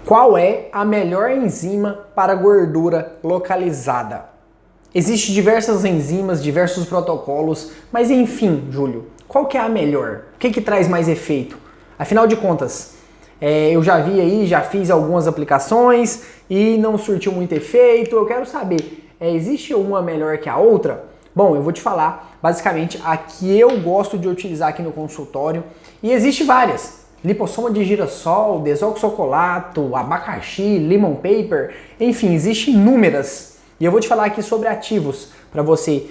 Qual é a melhor enzima para gordura localizada? Existem diversas enzimas, diversos protocolos, mas enfim, Júlio, qual que é a melhor? O que traz mais efeito? Afinal de contas, eu já vi aí, já fiz algumas aplicações e não surtiu muito efeito. Eu quero saber, existe uma melhor que a outra? Bom, eu vou te falar basicamente a que eu gosto de utilizar aqui no consultório e existe várias. Lipossoma de girassol, desoxocolato, abacaxi, lemon pepper, enfim, existem inúmeras. E eu vou te falar aqui sobre ativos para você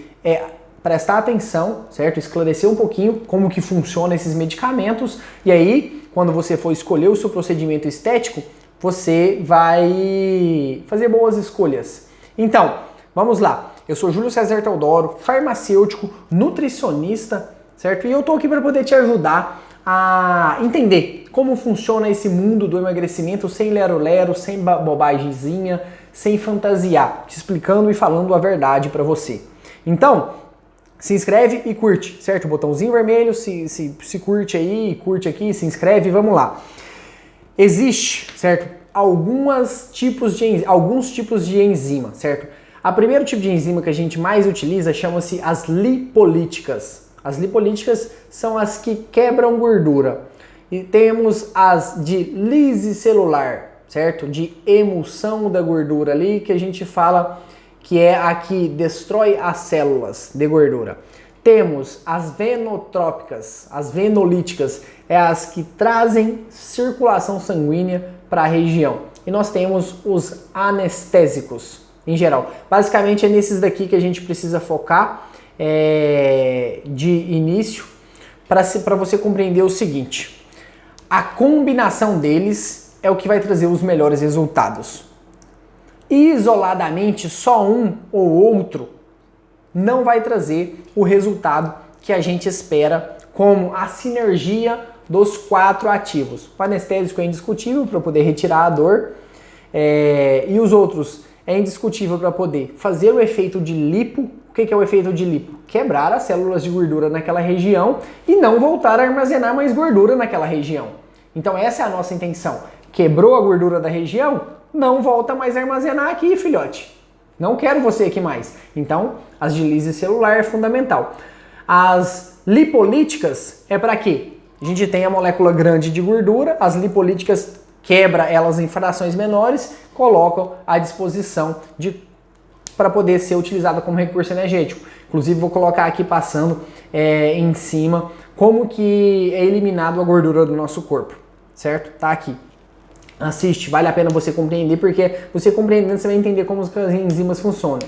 prestar atenção, certo? Esclarecer um pouquinho como que funciona esses medicamentos e aí, quando você for escolher o seu procedimento estético, você vai fazer boas escolhas. Então, vamos lá. Eu sou Júlio César Teodoro, farmacêutico, nutricionista, certo? E eu tô aqui para poder te ajudar a entender como funciona esse mundo do emagrecimento sem lero-lero, sem bobagemzinha, sem fantasiar, te explicando e falando a verdade para você. Então, se inscreve e curte, certo? Botãozinho vermelho, se curte aí, curte aqui, se inscreve, vamos lá. Existe, certo? Alguns tipos de enzima, certo? O primeiro tipo de enzima que a gente mais utiliza chama-se as lipolíticas. As lipolíticas são as que quebram gordura. E temos as de lise celular, certo? De emulsão da gordura ali, que a gente fala que é a que destrói as células de gordura. Temos as venotrópicas, as venolíticas, é as que trazem circulação sanguínea para a região. E nós temos os anestésicos, em geral. Basicamente é nesses daqui que a gente precisa focar de início para você compreender o seguinte: a combinação deles é o que vai trazer os melhores resultados. Isoladamente, só um ou outro não vai trazer o resultado que a gente espera, como a sinergia dos 4 ativos. O anestésico é indiscutível para poder retirar a dor, e os outros é indiscutível para poder fazer o efeito de lipo. O que é o efeito de lipo? Quebrar as células de gordura naquela região e não voltar a armazenar mais gordura naquela região. Então essa é a nossa intenção. Quebrou a gordura da região? Não volta mais a armazenar aqui, filhote. Não quero você aqui mais. Então, as de lise celular é fundamental. As lipolíticas é para quê? A gente tem a molécula grande de gordura, as lipolíticas quebra elas em frações menores, colocam à disposição para poder ser utilizada como recurso energético. Inclusive vou colocar aqui passando em cima como que é eliminado a gordura do nosso corpo, certo? Tá aqui. Assiste, vale a pena você compreender, porque você compreendendo você vai entender como as enzimas funcionam.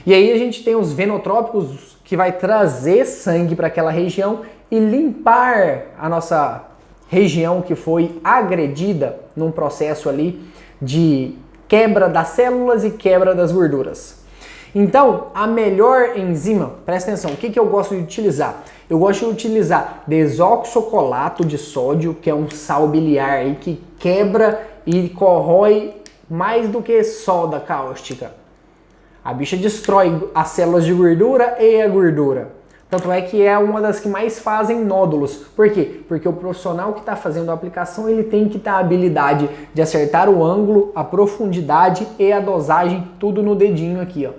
E aí a gente tem os venotrópicos, que vai trazer sangue para aquela região e limpar a nossa região que foi agredida num processo ali de quebra das células e quebra das gorduras. Então, a melhor enzima, presta atenção, o que eu gosto de utilizar? Eu gosto de utilizar desoxocolato de sódio, que é um sal biliar aí que quebra e corrói mais do que soda cáustica. A bicha destrói as células de gordura e a gordura. Tanto é que é uma das que mais fazem nódulos. Por quê? Porque o profissional que está fazendo a aplicação, ele tem que ter a habilidade de acertar o ângulo, a profundidade e a dosagem, tudo no dedinho aqui, ó.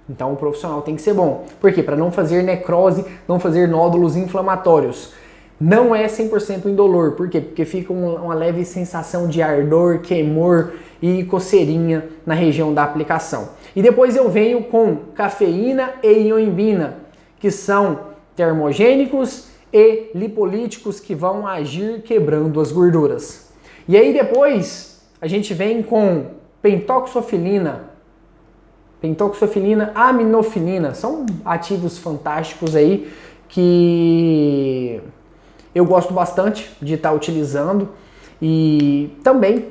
Então o profissional tem que ser bom. Por quê? Para não fazer necrose, não fazer nódulos inflamatórios. Não é 100% indolor. Por quê? Porque fica uma leve sensação de ardor, queimor e coceirinha na região da aplicação. E depois eu venho com cafeína e ioimbina, que são termogênicos e lipolíticos que vão agir quebrando as gorduras. E aí depois a gente vem com pentoxofilina, aminofilina, são ativos fantásticos aí que eu gosto bastante de estar utilizando, e também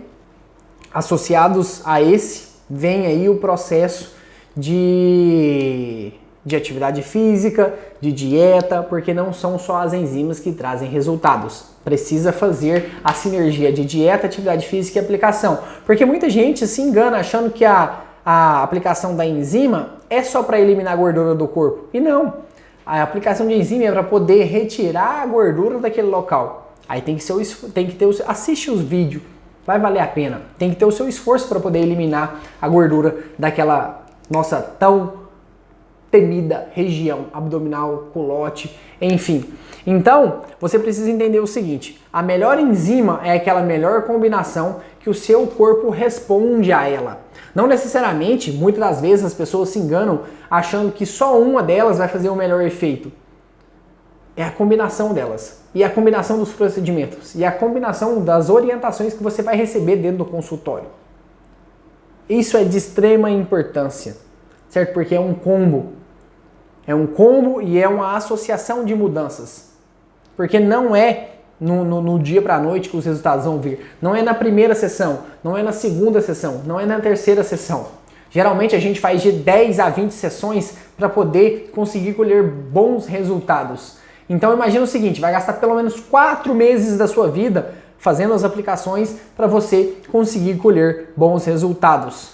associados a esse vem aí o processo de atividade física, de dieta, porque não são só as enzimas que trazem resultados. Precisa fazer a sinergia de dieta, atividade física e aplicação. Porque muita gente se engana achando que a aplicação da enzima é só para eliminar a gordura do corpo. E não. A aplicação de enzima é para poder retirar a gordura daquele local. Aí tem que ter assiste os vídeos vai valer a pena. Tem que ter o seu esforço para poder eliminar a gordura daquela nossa tão temida região abdominal, culote, enfim. Então, você precisa entender o seguinte, a melhor enzima é aquela melhor combinação que o seu corpo responde a ela. Não necessariamente, muitas das vezes as pessoas se enganam achando que só uma delas vai fazer o melhor efeito. É a combinação delas, e a combinação dos procedimentos, e a combinação das orientações que você vai receber dentro do consultório. Isso é de extrema importância, certo? Porque é um combo. É um combo e é uma associação de mudanças. Porque não é no dia para a noite que os resultados vão vir. Não é na primeira sessão, não é na segunda sessão, não é na terceira sessão. Geralmente a gente faz de 10 a 20 sessões para poder conseguir colher bons resultados. Então imagina o seguinte, vai gastar pelo menos 4 meses da sua vida fazendo as aplicações para você conseguir colher bons resultados.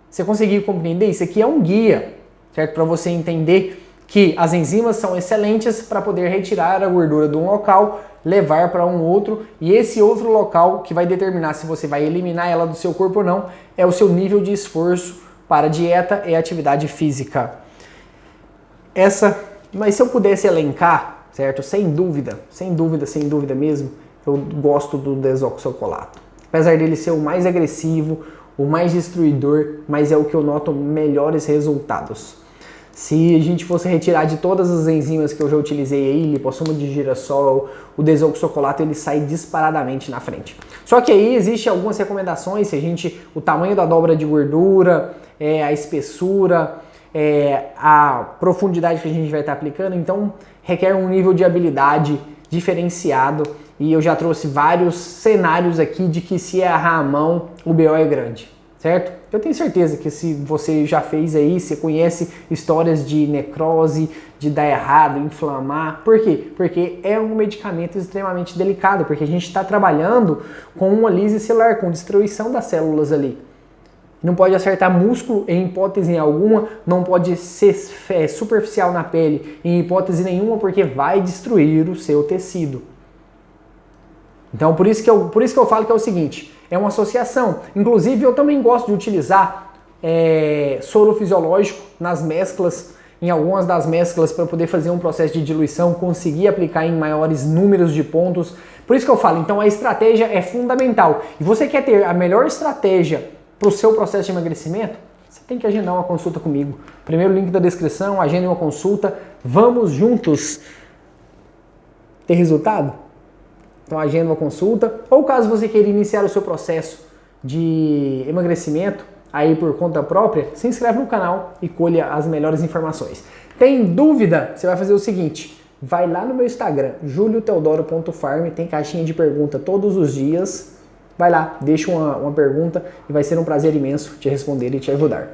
Você conseguir compreender? Isso aqui é um guia, certo? Para você entender que as enzimas são excelentes para poder retirar a gordura de um local, levar para um outro, e esse outro local que vai determinar se você vai eliminar ela do seu corpo ou não é o seu nível de esforço para a dieta e atividade física. Mas se eu pudesse elencar, certo? Sem dúvida mesmo, eu gosto do desoxocolato. Apesar dele ser o mais agressivo, o mais destruidor, mas é o que eu noto melhores resultados. Se a gente fosse retirar de todas as enzimas que eu já utilizei aí, lipossoma de girassol, o desoxocolato ele sai disparadamente na frente. Só que aí existem algumas recomendações, se o tamanho da dobra de gordura, a espessura, a profundidade que a gente vai estar aplicando, então requer um nível de habilidade diferenciado e eu já trouxe vários cenários aqui de que se errar a mão, o BO é grande. Certo? Eu tenho certeza que se você já fez aí, você conhece histórias de necrose, de dar errado, inflamar. Por quê? Porque é um medicamento extremamente delicado, porque a gente está trabalhando com uma lise celular, com destruição das células ali. Não pode acertar músculo em hipótese alguma, não pode ser superficial na pele em hipótese nenhuma, porque vai destruir o seu tecido. Então, por isso que eu falo que é o seguinte, é uma associação. Inclusive, eu também gosto de utilizar soro fisiológico nas mesclas, em algumas das mesclas, para poder fazer um processo de diluição, conseguir aplicar em maiores números de pontos. Por isso que eu falo, então a estratégia é fundamental. E você quer ter a melhor estratégia para o seu processo de emagrecimento? Você tem que agendar uma consulta comigo. Primeiro link da descrição, agende uma consulta. Vamos juntos ter resultado? Então agenda uma consulta, ou caso você queira iniciar o seu processo de emagrecimento aí por conta própria, se inscreve no canal e colha as melhores informações. Tem dúvida? Você vai fazer o seguinte, vai lá no meu Instagram, julioteodoro.farm, tem caixinha de pergunta todos os dias, vai lá, deixa uma pergunta e vai ser um prazer imenso te responder e te ajudar.